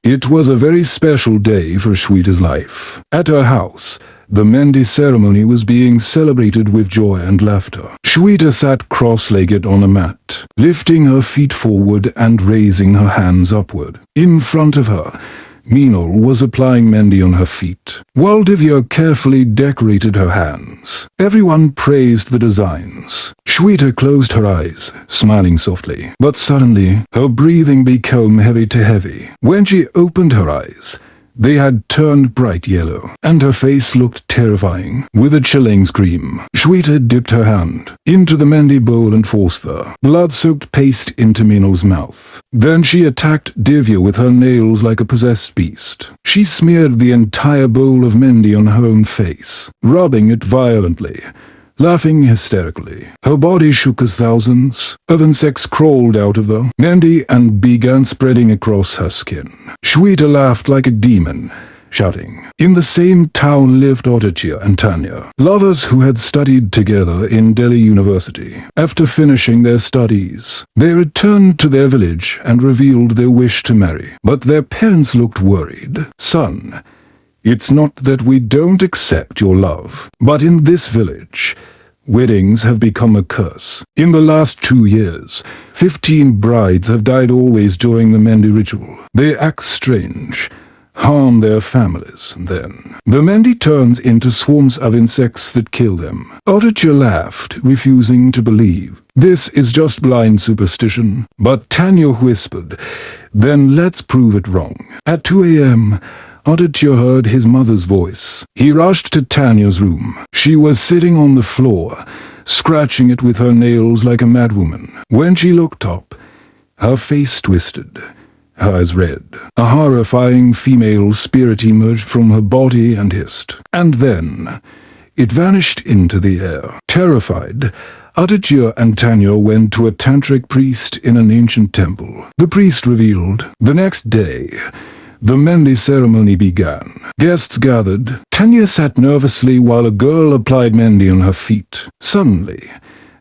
It was a very special day for Shweta's life. At her house, the Mehndi ceremony was being celebrated with joy and laughter. Shweta sat cross-legged on a mat, lifting her feet forward and raising her hands upward. In front of her, Meenal was applying Mehndi on her feet, while Divya carefully decorated her hands. Everyone praised the designs. Shweta closed her eyes, smiling softly, but suddenly her breathing became heavy to heavy. When she opened her eyes, they had turned bright yellow, and her face looked terrifying. With a chilling scream, Shweta dipped her hand into the Mehndi bowl and forced the blood-soaked paste into Meenal's mouth. Then she attacked Divya with her nails like a possessed beast. She smeared the entire bowl of Mehndi on her own face, rubbing it violently, laughing hysterically. Her body shook as thousands of insects crawled out of the Mehndi and began spreading across her skin. Shweta laughed like a demon, shouting. In the same town lived Aditya and Tanya, lovers who had studied together in Delhi University. After finishing their studies, they returned to their village and revealed their wish to marry. But their parents looked worried. "Son, it's not that we don't accept your love, but in this village, weddings have become a curse. In the last 2 years, 15 brides have died always during the Mehndi ritual. They act strange, harm their families, then the Mehndi turns into swarms of insects that kill them." Aditya laughed, refusing to believe. "This is just blind superstition." But Tanya whispered, "Then let's prove it wrong." At 2 a.m., Aditya heard his mother's voice. He rushed to Tanya's room. She was sitting on the floor, scratching it with her nails like a madwoman. When she looked up, her face twisted, her eyes red. A horrifying female spirit emerged from her body and hissed. And then it vanished into the air. Terrified, Aditya and Tanya went to a tantric priest in an ancient temple. The priest revealed. The next day, the Mehndi ceremony began. Guests gathered. Tanya sat nervously while a girl applied Mehndi on her feet. Suddenly,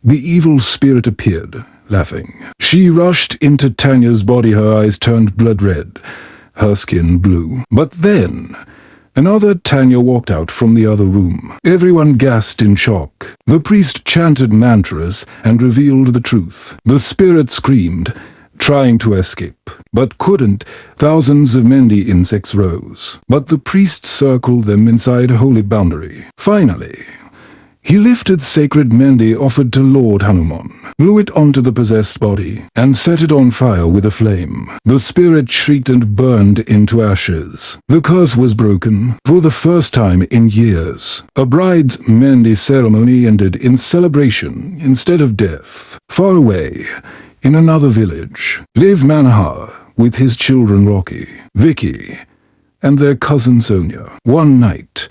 the evil spirit appeared, laughing. She rushed into Tanya's body. Her eyes turned blood red, her skin blue. But then another Tanya walked out from the other room. Everyone gasped in shock. The priest chanted mantras and revealed the truth. The spirit screamed, trying to escape, but couldn't. Thousands of Mehndi insects rose, but the priest circled them inside a holy boundary. Finally, he lifted sacred Mehndi offered to Lord Hanuman, blew it onto the possessed body, and set it on fire with a flame. The spirit shrieked and burned into ashes. The curse was broken for the first time in years. A bride's Mehndi ceremony ended in celebration instead of death. Far away, in another village, lived Manohar with his children Rocky, Vicky, and their cousin Sonia. One night,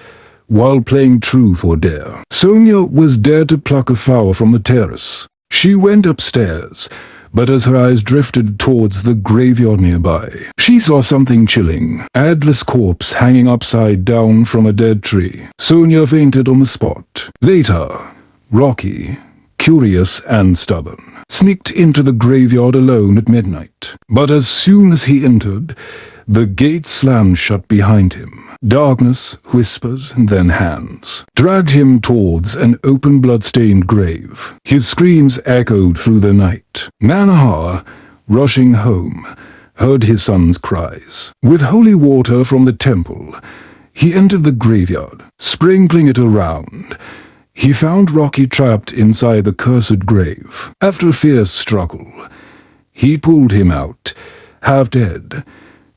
while playing Truth or Dare, Sonia was dared to pluck a flower from the terrace. She went upstairs, but as her eyes drifted towards the graveyard nearby, she saw something chilling. A headless corpse hanging upside down from a dead tree. Sonia fainted on the spot. Later, Rocky, curious and stubborn, sneaked into the graveyard alone at midnight. But as soon as he entered, the gate slammed shut behind him. Darkness, whispers, and then hands dragged him towards an open blood-stained grave. His screams echoed through the night. Manohar, rushing home, heard his son's cries. With holy water from the temple, he entered the graveyard, sprinkling it around. He found Rocky trapped inside the cursed grave. After a fierce struggle, he pulled him out, half dead,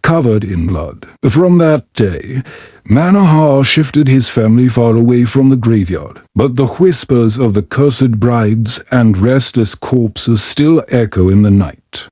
covered in blood. From that day, Manohar shifted his family far away from the graveyard. But the whispers of the cursed brides and restless corpses still echo in the night.